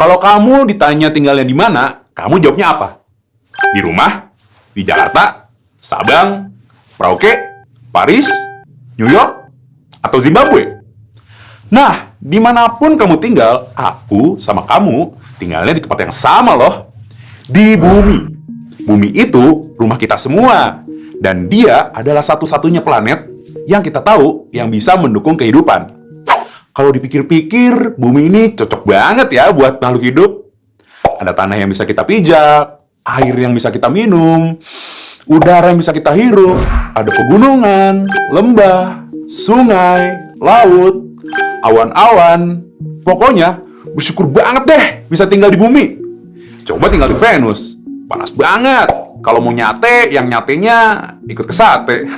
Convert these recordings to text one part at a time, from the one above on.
Kalau kamu ditanya tinggalnya di mana, kamu jawabnya apa? Di rumah? Di Jakarta? Sabang? Merauke? Paris? New York? Atau Zimbabwe? Nah, dimanapun kamu tinggal, aku sama kamu tinggalnya di tempat yang sama loh. Di bumi. Bumi itu rumah kita semua. Dan dia adalah satu-satunya planet yang kita tahu yang bisa mendukung kehidupan. Kalau dipikir-pikir, bumi ini cocok banget ya buat makhluk hidup. Ada tanah yang bisa kita pijak, air yang bisa kita minum, udara yang bisa kita hirup, ada pegunungan, lembah, sungai, laut, awan-awan. Pokoknya, bersyukur banget deh bisa tinggal di bumi. Coba tinggal di Venus, panas banget. Kalau mau nyate, yang nyatenya ikut ke sate.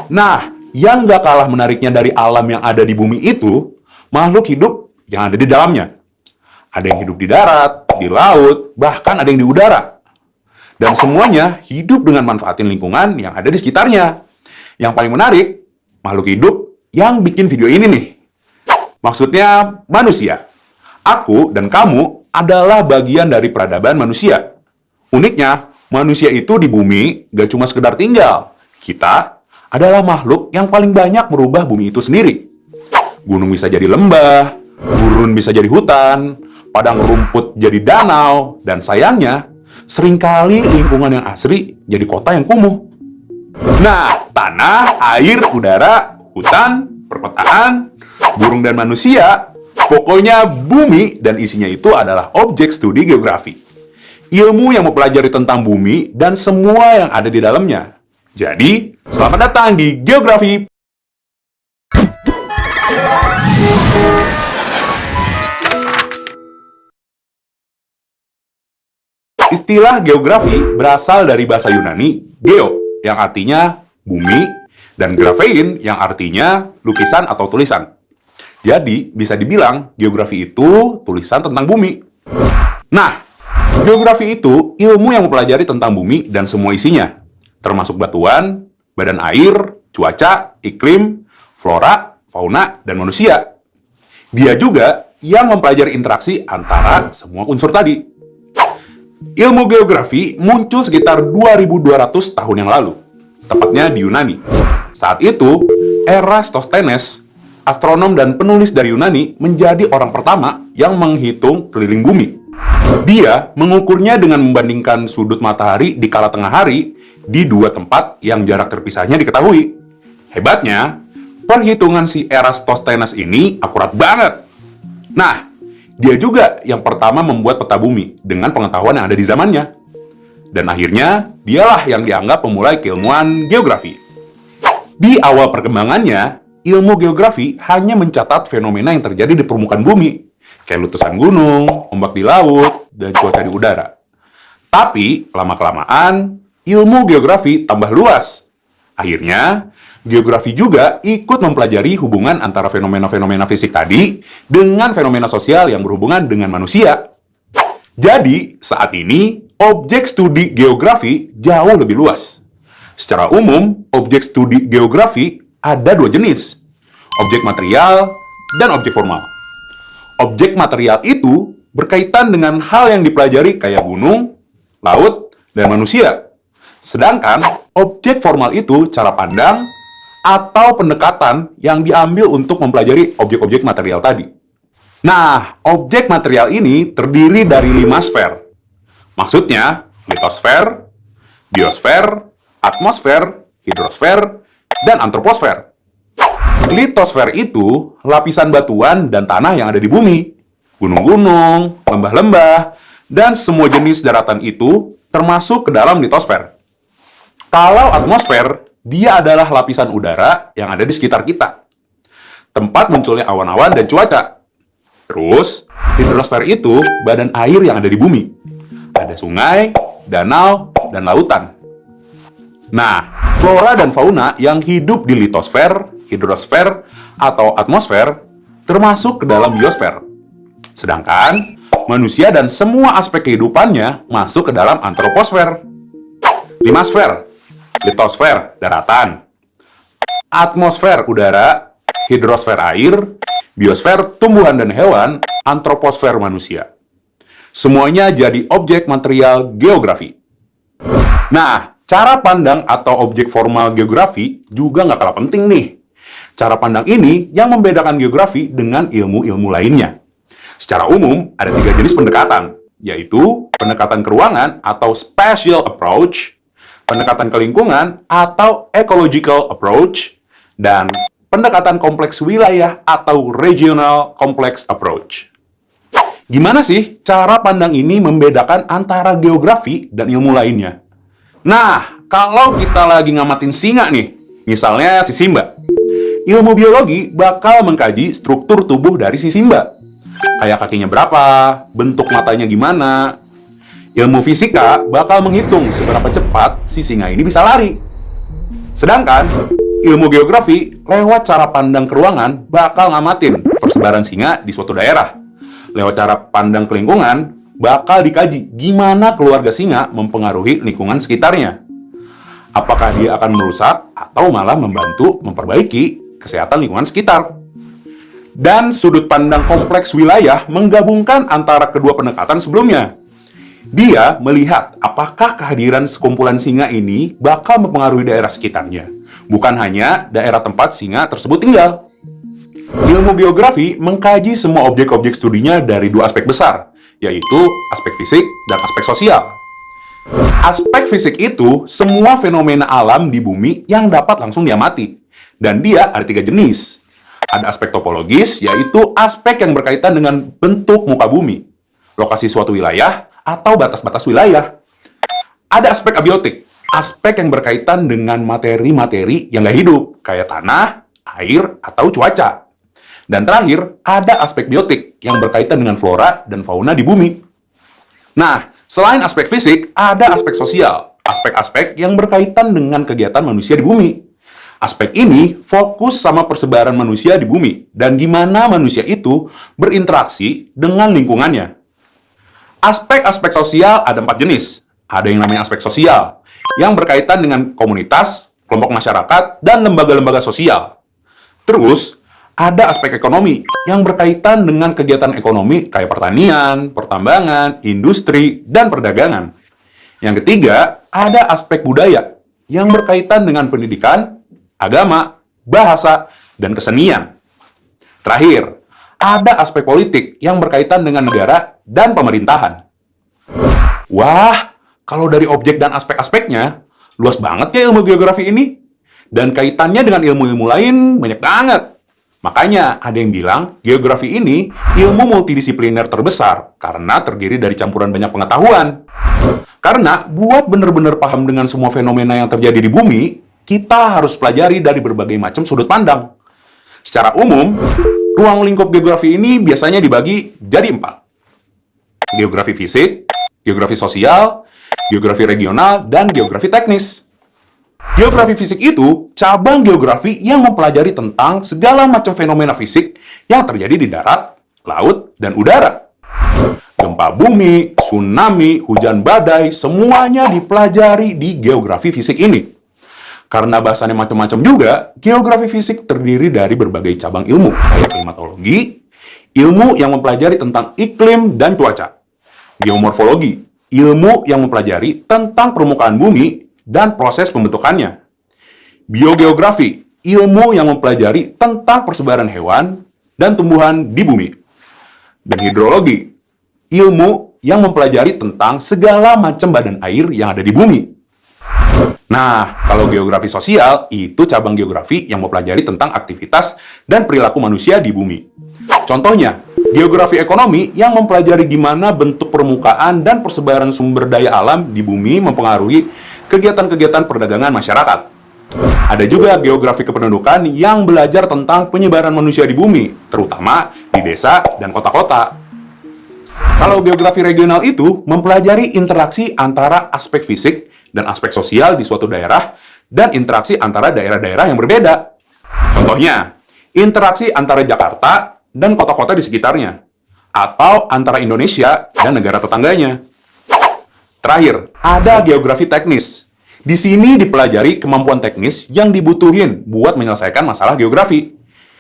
Nah, yang gak kalah menariknya dari alam yang ada di bumi itu, makhluk hidup yang ada di dalamnya. Ada yang hidup di darat, di laut, bahkan ada yang di udara. Dan semuanya hidup dengan manfaatin lingkungan yang ada di sekitarnya. Yang paling menarik, makhluk hidup yang bikin video ini nih. Maksudnya manusia. Aku dan kamu adalah bagian dari peradaban manusia. Uniknya, manusia itu di bumi gak cuma sekedar tinggal. Kita adalah makhluk yang paling banyak merubah bumi itu sendiri. Gunung bisa jadi lembah, gurun bisa jadi hutan, padang rumput jadi danau, dan sayangnya, seringkali lingkungan yang asri jadi kota yang kumuh. Nah, tanah, air, udara, hutan, perkotaan, burung dan manusia, pokoknya bumi dan isinya itu adalah objek studi geografi. Ilmu yang mempelajari tentang bumi dan semua yang ada di dalamnya. Jadi, selamat datang di Geografi. Istilah geografi berasal dari bahasa Yunani, geo, yang artinya bumi, dan grafein, yang artinya lukisan atau tulisan. Jadi, bisa dibilang geografi itu tulisan tentang bumi. Nah, geografi itu ilmu yang mempelajari tentang bumi dan semua isinya, termasuk batuan, badan air, cuaca, iklim, flora, fauna, dan manusia. Dia juga yang mempelajari interaksi antara semua unsur tadi. Ilmu geografi muncul sekitar 2200 tahun yang lalu, tepatnya di Yunani. Saat itu, Eratosthenes, astronom dan penulis dari Yunani, menjadi orang pertama yang menghitung keliling bumi. Dia mengukurnya dengan membandingkan sudut matahari di kala tengah hari di dua tempat yang jarak terpisahnya diketahui. Hebatnya, perhitungan si Eratosthenes ini akurat banget. Nah, dia juga yang pertama membuat peta bumi dengan pengetahuan yang ada di zamannya. Dan akhirnya, dialah yang dianggap pemulai keilmuan geografi. Di awal perkembangannya, ilmu geografi hanya mencatat fenomena yang terjadi di permukaan bumi, kayak letusan gunung, ombak di laut, dan cuaca di udara. Tapi, lama-kelamaan, ilmu geografi tambah luas. Akhirnya, geografi juga ikut mempelajari hubungan antara fenomena-fenomena fisik tadi dengan fenomena sosial yang berhubungan dengan manusia. Jadi, saat ini, objek studi geografi jauh lebih luas. Secara umum, objek studi geografi ada dua jenis, objek material dan objek formal. Objek material itu berkaitan dengan hal yang dipelajari kayak gunung, laut, dan manusia. Sedangkan objek formal itu cara pandang atau pendekatan yang diambil untuk mempelajari objek-objek material tadi. Nah, objek material ini terdiri dari 5 sfer. Maksudnya, litosfer, biosfer, atmosfer, hidrosfer, dan antroposfer. Litosfer itu lapisan batuan dan tanah yang ada di bumi. Gunung-gunung, lembah-lembah, dan semua jenis daratan itu termasuk ke dalam litosfer. Kalau atmosfer, dia adalah lapisan udara yang ada di sekitar kita. Tempat munculnya awan-awan dan cuaca. Terus, hidrosfer itu badan air yang ada di bumi. Ada sungai, danau, dan lautan. Nah, flora dan fauna yang hidup di litosfer, hidrosfer, atau atmosfer termasuk ke dalam biosfer. Sedangkan, manusia dan semua aspek kehidupannya masuk ke dalam antroposfer. 5 sfer, litosfer, daratan, atmosfer, udara, hidrosfer, air, biosfer tumbuhan dan hewan, antroposfer manusia. Semuanya jadi objek material geografi. Nah, cara pandang atau objek formal geografi juga nggak kalah penting nih. Cara pandang ini yang membedakan geografi dengan ilmu-ilmu lainnya. Secara umum, ada 3 jenis pendekatan, yaitu pendekatan ke ruangan atau spatial approach, pendekatan ke lingkungan atau ecological approach, dan pendekatan kompleks wilayah atau regional complex approach. Gimana sih cara pandang ini membedakan antara geografi dan ilmu lainnya? Nah, kalau kita lagi ngamatin singa nih, misalnya si Simba, ilmu biologi bakal mengkaji struktur tubuh dari si Simba. Kayak kakinya berapa, bentuk matanya gimana. Ilmu fisika bakal menghitung seberapa cepat si singa ini bisa lari. Sedangkan ilmu geografi lewat cara pandang ke ruangan bakal ngamatin persebaran singa di suatu daerah. Lewat cara pandang ke lingkungan, bakal dikaji gimana keluarga singa mempengaruhi lingkungan sekitarnya. Apakah dia akan merusak atau malah membantu memperbaiki kesehatan lingkungan sekitar. Dan sudut pandang kompleks wilayah menggabungkan antara kedua pendekatan sebelumnya. Dia melihat apakah kehadiran sekumpulan singa ini bakal mempengaruhi daerah sekitarnya, bukan hanya daerah tempat singa tersebut tinggal. Ilmu biografi mengkaji semua objek-objek studinya dari 2 aspek besar, yaitu aspek fisik dan aspek sosial. Aspek fisik itu semua fenomena alam di bumi yang dapat langsung diamati. Dan dia ada 3 jenis. Ada aspek topologis, yaitu aspek yang berkaitan dengan bentuk muka bumi, lokasi suatu wilayah, atau batas-batas wilayah. Ada aspek abiotik, aspek yang berkaitan dengan materi-materi yang nggak hidup, kayak tanah, air, atau cuaca. Dan terakhir, ada aspek biotik yang berkaitan dengan flora dan fauna di bumi. Nah, selain aspek fisik, ada aspek sosial, aspek-aspek yang berkaitan dengan kegiatan manusia di bumi. Aspek ini fokus sama persebaran manusia di bumi dan gimana manusia itu berinteraksi dengan lingkungannya. Aspek-aspek sosial ada 4 jenis. Ada yang namanya aspek sosial, yang berkaitan dengan komunitas, kelompok masyarakat, dan lembaga-lembaga sosial. Terus, ada aspek ekonomi yang berkaitan dengan kegiatan ekonomi kayak pertanian, pertambangan, industri, dan perdagangan. Yang ketiga, ada aspek budaya yang berkaitan dengan pendidikan, agama, bahasa, dan kesenian. Terakhir, ada aspek politik yang berkaitan dengan negara dan pemerintahan. Wah, kalau dari objek dan aspek-aspeknya, luas banget ya ilmu geografi ini. Dan kaitannya dengan ilmu-ilmu lain banyak banget. Makanya ada yang bilang geografi ini ilmu multidisipliner terbesar karena terdiri dari campuran banyak pengetahuan. Karena buat benar-benar paham dengan semua fenomena yang terjadi di bumi, kita harus pelajari dari berbagai macam sudut pandang. Secara umum, ruang lingkup geografi ini biasanya dibagi jadi 4. Geografi fisik, geografi sosial, geografi regional, dan geografi teknis. Geografi fisik itu cabang geografi yang mempelajari tentang segala macam fenomena fisik yang terjadi di darat, laut, dan udara. Gempa bumi, tsunami, hujan badai, semuanya dipelajari di geografi fisik ini. Karena bahasannya macam-macam juga, geografi fisik terdiri dari berbagai cabang ilmu, kayak klimatologi, ilmu yang mempelajari tentang iklim dan cuaca. Geomorfologi, ilmu yang mempelajari tentang permukaan bumi dan proses pembentukannya. Biogeografi, ilmu yang mempelajari tentang persebaran hewan dan tumbuhan di bumi. Dan hidrologi, ilmu yang mempelajari tentang segala macam badan air yang ada di bumi. Nah, kalau geografi sosial, itu cabang geografi yang mempelajari tentang aktivitas dan perilaku manusia di bumi. Contohnya, geografi ekonomi yang mempelajari gimana bentuk permukaan dan persebaran sumber daya alam di bumi mempengaruhi kegiatan-kegiatan perdagangan masyarakat. Ada juga geografi kependudukan yang belajar tentang penyebaran manusia di bumi, terutama di desa dan kota-kota. Kalau geografi regional itu mempelajari interaksi antara aspek fisik dan aspek sosial di suatu daerah dan interaksi antara daerah-daerah yang berbeda. Contohnya, interaksi antara Jakarta dan kota-kota di sekitarnya, atau antara Indonesia dan negara tetangganya. Terakhir, ada geografi teknis. Di sini dipelajari kemampuan teknis yang dibutuhin buat menyelesaikan masalah geografi.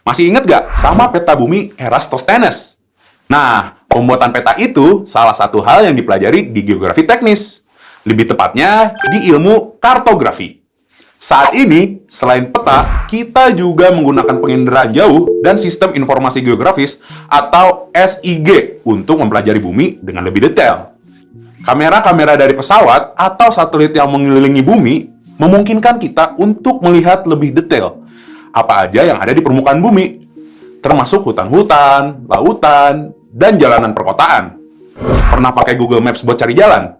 Masih ingat gak sama peta bumi Eratosthenes? Nah, pembuatan peta itu salah satu hal yang dipelajari di geografi teknis. Lebih tepatnya, di ilmu kartografi. Saat ini, selain peta, kita juga menggunakan penginderaan jauh dan sistem informasi geografis atau SIG untuk mempelajari bumi dengan lebih detail. Kamera-kamera dari pesawat atau satelit yang mengelilingi bumi memungkinkan kita untuk melihat lebih detail apa aja yang ada di permukaan bumi, termasuk hutan-hutan, lautan, dan jalanan perkotaan. Pernah pakai Google Maps buat cari jalan?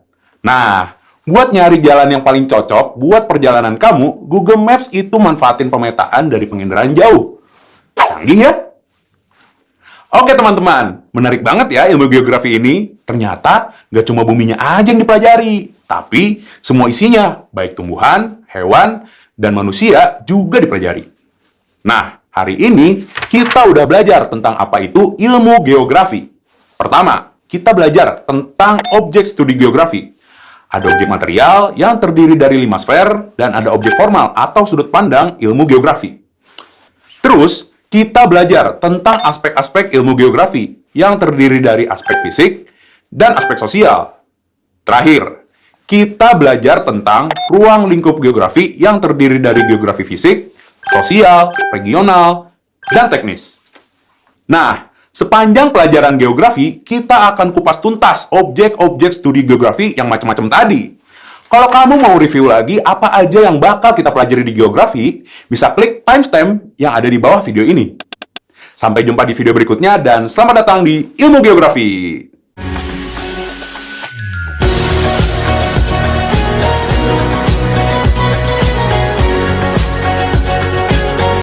Nah, buat nyari jalan yang paling cocok buat perjalanan kamu, Google Maps itu manfaatin pemetaan dari penginderaan jauh. Canggih ya? Oke teman-teman, menarik banget ya ilmu geografi ini. Ternyata nggak cuma buminya aja yang dipelajari, tapi semua isinya, baik tumbuhan, hewan, dan manusia juga dipelajari. Nah, hari ini kita udah belajar tentang apa itu ilmu geografi. Pertama, kita belajar tentang objek studi geografi. Ada objek material yang terdiri dari 5 sfer, dan ada objek formal atau sudut pandang ilmu geografi. Terus, kita belajar tentang aspek-aspek ilmu geografi yang terdiri dari aspek fisik dan aspek sosial. Terakhir, kita belajar tentang ruang lingkup geografi yang terdiri dari geografi fisik, sosial, regional, dan teknis. Nah, sepanjang pelajaran geografi, kita akan kupas tuntas objek-objek studi geografi yang macam-macam tadi. Kalau kamu mau review lagi apa aja yang bakal kita pelajari di geografi, bisa klik timestamp yang ada di bawah video ini. Sampai jumpa di video berikutnya dan selamat datang di Ilmu Geografi.